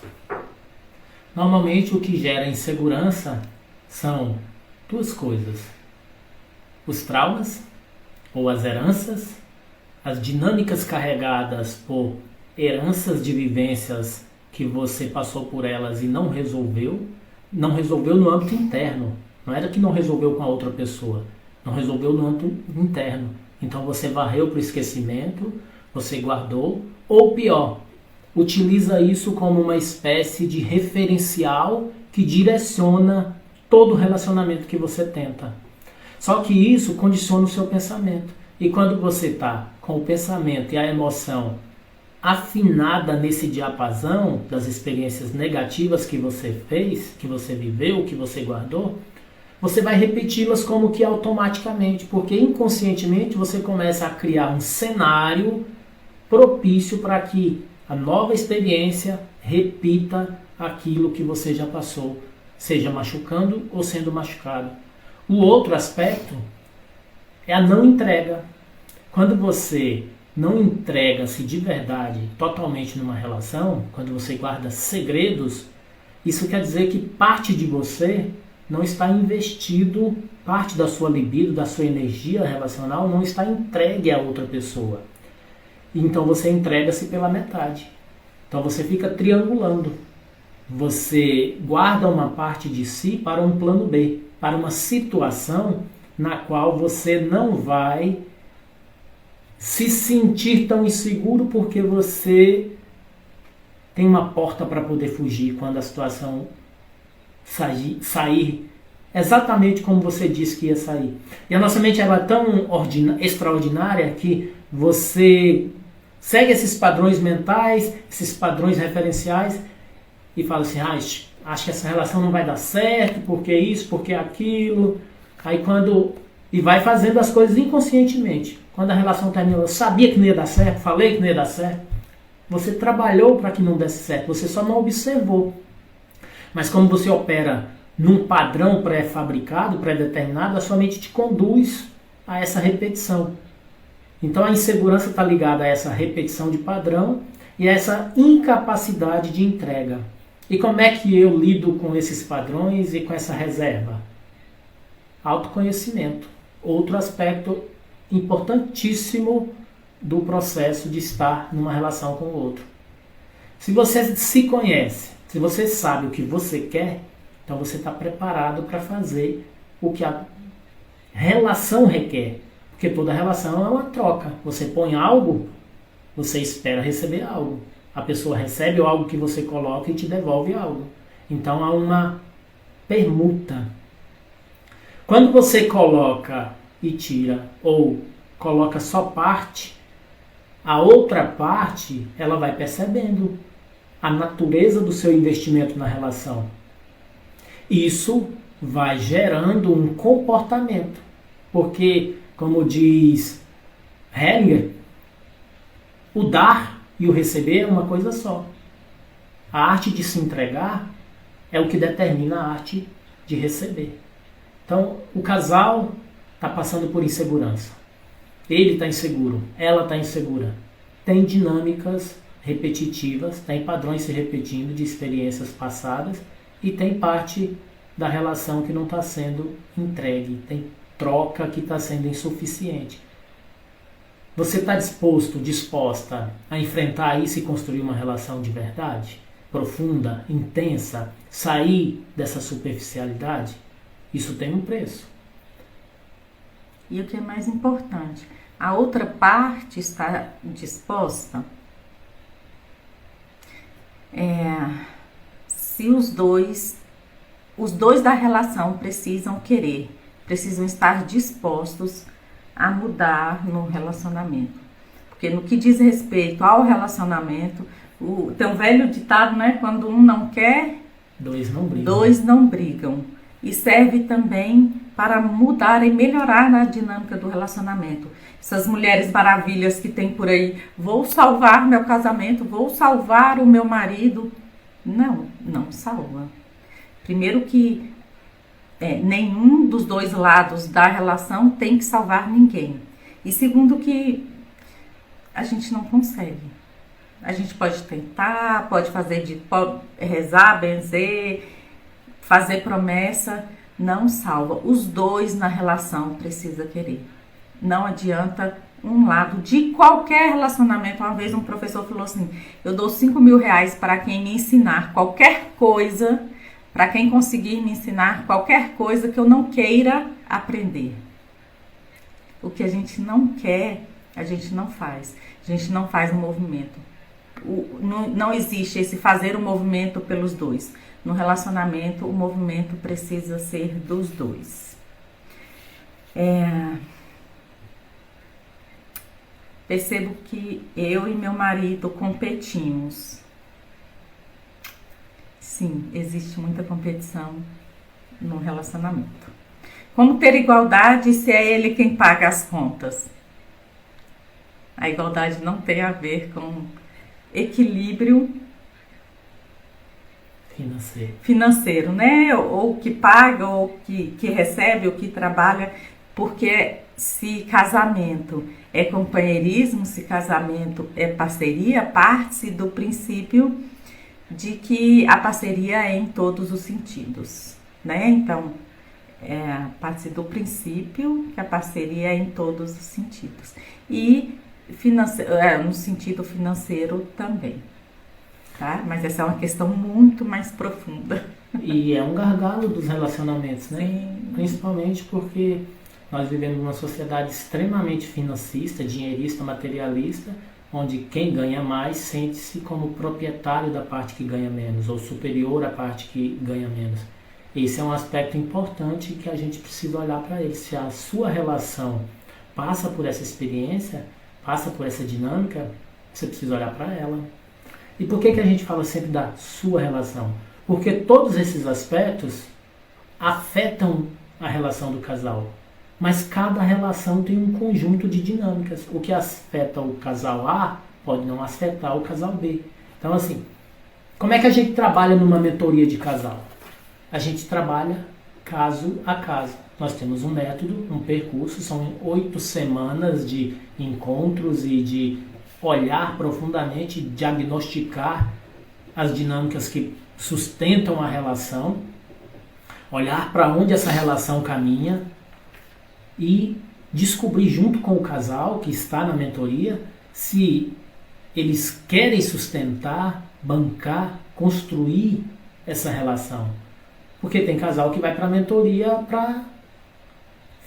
Normalmente o que gera insegurança são 2 coisas. Os traumas ou as heranças, as dinâmicas carregadas por heranças de vivências que você passou por elas e não resolveu no âmbito interno. Não era que não resolveu com a outra pessoa, não resolveu no âmbito interno. Então você varreu para o esquecimento, você guardou, ou pior, utiliza isso como uma espécie de referencial que direciona todo o relacionamento que você tenta. Só que isso condiciona o seu pensamento. E quando você está com o pensamento e a emoção afinada nesse diapasão das experiências negativas que você fez, que você viveu, que você guardou, você vai repeti-las como que automaticamente, porque inconscientemente você começa a criar um cenário propício para que a nova experiência repita aquilo que você já passou, seja machucando ou sendo machucado. O outro aspecto é a não entrega. Quando você não entrega-se de verdade, totalmente numa relação, quando você guarda segredos, isso quer dizer que parte de você não está investido, parte da sua libido, da sua energia relacional não está entregue a outra pessoa. Então você entrega-se pela metade. Então você fica triangulando. Você guarda uma parte de si para um plano B, para uma situação na qual você não vai se sentir tão inseguro porque você tem uma porta para poder fugir quando a situação sair exatamente como você disse que ia sair. E a nossa mente ela é tão extraordinária que você segue esses padrões mentais, esses padrões referenciais e fala assim, acho que essa relação não vai dar certo, porque isso, porque aquilo. Aí e vai fazendo as coisas inconscientemente. Quando a relação terminou, eu sabia que não ia dar certo, falei que não ia dar certo. Você trabalhou para que não desse certo, você só não observou. Mas como você opera num padrão pré-fabricado, pré-determinado, a sua mente te conduz a essa repetição. Então a insegurança está ligada a essa repetição de padrão e a essa incapacidade de entrega. E como é que eu lido com esses padrões e com essa reserva? Autoconhecimento. Outro aspecto importantíssimo do processo de estar numa relação com o outro. Se você se conhece, se você sabe o que você quer, então você está preparado para fazer o que a relação requer. Porque toda relação é uma troca. Você põe algo, você espera receber algo. A pessoa recebe algo que você coloca e te devolve algo. Então há uma permuta. Quando você coloca e tira, ou coloca só parte, a outra parte ela vai percebendo a natureza do seu investimento na relação. Isso vai gerando um comportamento. Porque, como diz Hellinger, o dar e o receber é uma coisa só. A arte de se entregar é o que determina a arte de receber. Então, o casal está passando por insegurança. Ele está inseguro, ela está insegura. Tem dinâmicas repetitivas, tem padrões se repetindo de experiências passadas e tem parte da relação que não está sendo entregue, tem troca que está sendo insuficiente. Você está disposta a enfrentar isso e construir uma relação de verdade? Profunda, intensa, sair dessa superficialidade? Isso tem um preço. E o que é mais importante, a outra parte está disposta? Se os dois da relação precisam querer, precisam estar dispostos a mudar no relacionamento. Porque no que diz respeito ao relacionamento, tem um velho ditado, né? Quando um não quer, dois não brigam. E serve também para mudar e melhorar a dinâmica do relacionamento. Essas mulheres maravilhas que tem por aí, vou salvar meu casamento, vou salvar o meu marido. Não salva. Primeiro que nenhum dos dois lados da relação tem que salvar ninguém. E segundo que a gente não consegue. A gente pode tentar, pode rezar, benzer, fazer promessa, não salva. Os dois na relação precisam querer. Não adianta um lado de qualquer relacionamento. Uma vez um professor falou assim, eu dou 5.000 reais para quem me ensinar qualquer coisa, para quem conseguir me ensinar qualquer coisa que eu não queira aprender. O que a gente não quer, a gente não faz. A gente não faz um movimento. Não existe esse fazer o movimento pelos dois. No relacionamento, o movimento precisa ser dos dois. percebo que eu e meu marido competimos. Sim, existe muita competição no relacionamento. Como ter igualdade se é ele quem paga as contas? A igualdade não tem a ver com equilíbrio financeiro, né? Ou que paga, ou que recebe, ou que trabalha, porque se casamento é companheirismo, se casamento é parceria, parte-se do princípio de que a parceria é em todos os sentidos, né? Então, parte-se do princípio que a parceria é em todos os sentidos. E no sentido financeiro também, tá? Mas essa é uma questão muito mais profunda. E é um gargalo dos relacionamentos, né? Sim. Principalmente porque nós vivemos numa sociedade extremamente financista, dinheirista, materialista, onde quem ganha mais sente-se como proprietário da parte que ganha menos, ou superior à parte que ganha menos. Esse é um aspecto importante que a gente precisa olhar para ele. Se a sua relação passa por essa experiência, passa por essa dinâmica, você precisa olhar para ela. E por que a gente fala sempre da sua relação? Porque todos esses aspectos afetam a relação do casal. Mas cada relação tem um conjunto de dinâmicas. O que afeta o casal A pode não afetar o casal B. Então, assim, como é que a gente trabalha numa mentoria de casal? A gente trabalha caso a caso. Nós temos um método, um percurso, são 8 semanas de encontros e de olhar profundamente, diagnosticar as dinâmicas que sustentam a relação, olhar para onde essa relação caminha e descobrir junto com o casal que está na mentoria se eles querem sustentar, bancar, construir essa relação. Porque tem casal que vai para a mentoria para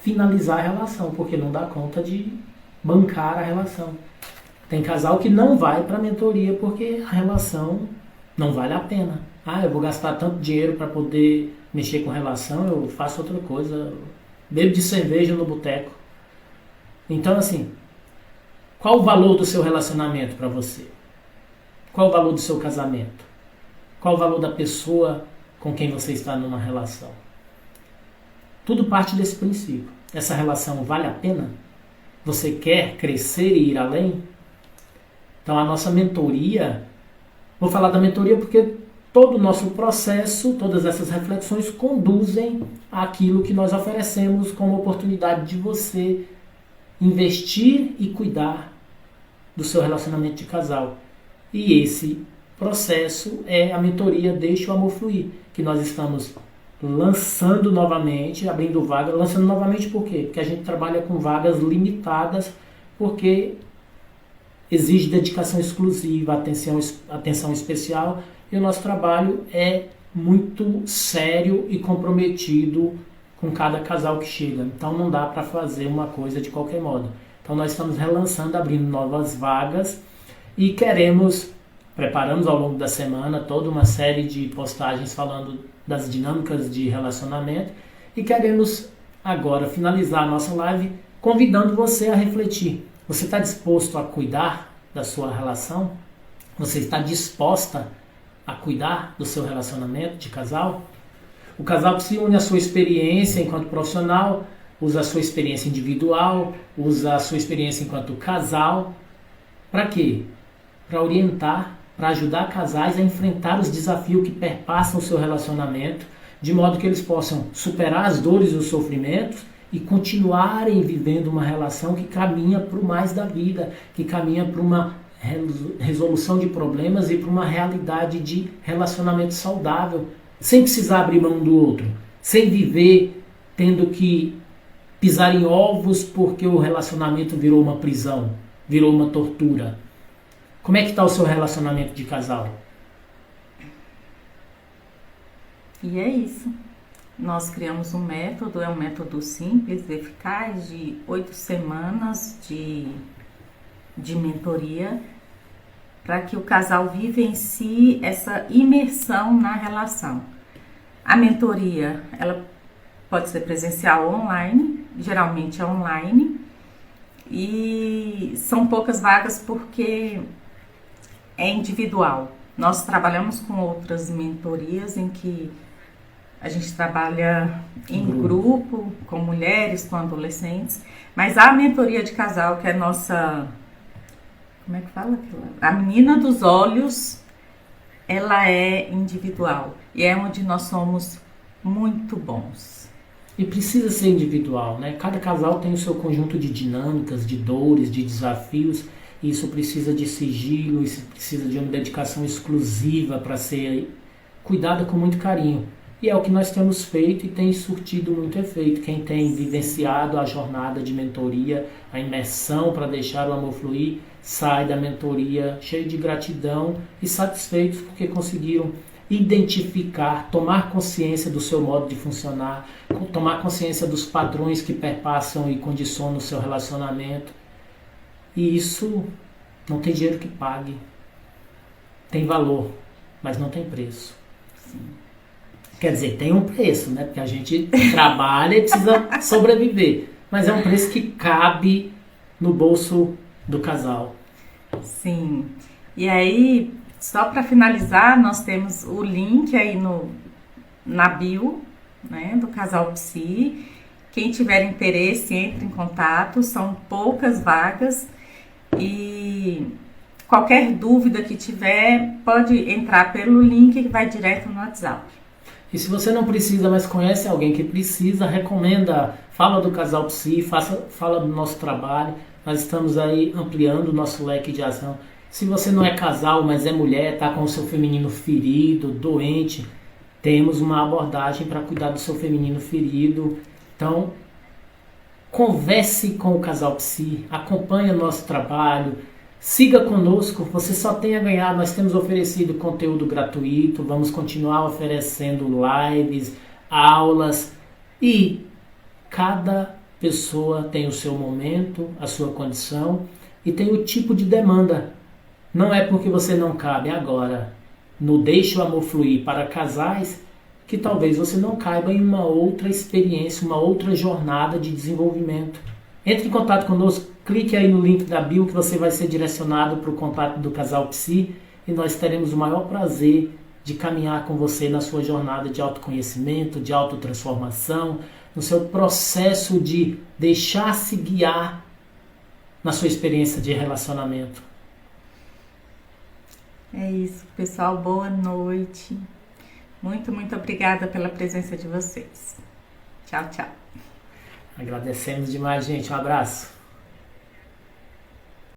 finalizar a relação, porque não dá conta de bancar a relação. Tem casal que não vai para a mentoria porque a relação não vale a pena. Eu vou gastar tanto dinheiro para poder mexer com relação, eu faço outra coisa, bebo de cerveja no boteco. Então, assim, qual o valor do seu relacionamento para você? Qual o valor do seu casamento? Qual o valor da pessoa com quem você está numa relação? Tudo parte desse princípio. Essa relação vale a pena? Você quer crescer e ir além? Então a nossa mentoria, vou falar da mentoria porque todo o nosso processo, todas essas reflexões conduzem àquilo que nós oferecemos como oportunidade de você investir e cuidar do seu relacionamento de casal. E esse processo é a mentoria Deixa o Amor Fluir, que nós estamos lançando novamente, abrindo vagas. Lançando novamente por quê? Porque a gente trabalha com vagas limitadas, porque exige dedicação exclusiva, atenção especial, e o nosso trabalho é muito sério e comprometido com cada casal que chega. Então não dá para fazer uma coisa de qualquer modo. Então nós estamos relançando, abrindo novas vagas e preparamos ao longo da semana toda uma série de postagens falando das dinâmicas de relacionamento e queremos agora finalizar a nossa live convidando você a refletir. Você está disposto a cuidar da sua relação? Você está disposta a cuidar do seu relacionamento de casal? O casal que se une à sua experiência enquanto profissional, usa a sua experiência individual, usa a sua experiência enquanto casal. Para quê? Para orientar, para ajudar casais a enfrentar os desafios que perpassam o seu relacionamento, de modo que eles possam superar as dores e os sofrimentos e continuarem vivendo uma relação que caminha para o mais da vida, que caminha para uma resolução de problemas e para uma realidade de relacionamento saudável, sem precisar abrir mão do outro, sem viver tendo que pisar em ovos porque o relacionamento virou uma prisão, virou uma tortura. Como é que está o seu relacionamento de casal? E é isso. Nós criamos um método, é um método simples, eficaz, de 8 semanas de mentoria, para que o casal vivencie essa imersão na relação. A mentoria, ela pode ser presencial ou online, geralmente é online, e são poucas vagas porque é individual. Nós trabalhamos com outras mentorias em que a gente trabalha em grupo, com mulheres, com adolescentes, mas a mentoria de casal, que é nossa, como é que fala aquilo? A menina dos olhos, ela é individual e é onde nós somos muito bons. E precisa ser individual, né? Cada casal tem o seu conjunto de dinâmicas, de dores, de desafios. E isso precisa de sigilo, isso precisa de uma dedicação exclusiva para ser cuidada com muito carinho. E é o que nós temos feito e tem surtido muito efeito. Quem tem vivenciado a jornada de mentoria, a imersão para deixar o amor fluir, sai da mentoria cheio de gratidão e satisfeitos porque conseguiram identificar, tomar consciência do seu modo de funcionar, tomar consciência dos padrões que perpassam e condicionam o seu relacionamento. E isso não tem dinheiro que pague. Tem valor, mas não tem preço. Sim. Quer dizer, tem um preço, né? Porque a gente trabalha e precisa sobreviver. Mas é um preço que cabe no bolso do casal. Sim. E aí, só para finalizar, nós temos o link aí na bio, né, do Casal Psi. Quem tiver interesse, entre em contato. São poucas vagas. E qualquer dúvida que tiver, pode entrar pelo link que vai direto no WhatsApp. E se você não precisa, mas conhece alguém que precisa, recomenda, fala do Casal Psi, fala do nosso trabalho. Nós estamos aí ampliando o nosso leque de ação. Se você não é casal, mas é mulher, está com o seu feminino ferido, doente, temos uma abordagem para cuidar do seu feminino ferido. Então, converse com o Casal Psi, acompanhe o nosso trabalho, siga conosco, você só tem a ganhar. Nós temos oferecido conteúdo gratuito, vamos continuar oferecendo lives, aulas, e cada pessoa tem o seu momento, a sua condição e tem o tipo de demanda. Não é porque você não cabe agora no Deixe o Amor Fluir para casais que talvez você não caiba em uma outra experiência, uma outra jornada de desenvolvimento. Entre em contato conosco, clique aí no link da bio que você vai ser direcionado para o contato do Casal Psi e nós teremos o maior prazer de caminhar com você na sua jornada de autoconhecimento, de autotransformação, no seu processo de deixar-se guiar na sua experiência de relacionamento. É isso, pessoal. Boa noite. Muito, muito obrigada pela presença de vocês. Tchau, tchau. Agradecemos demais, gente. Um abraço.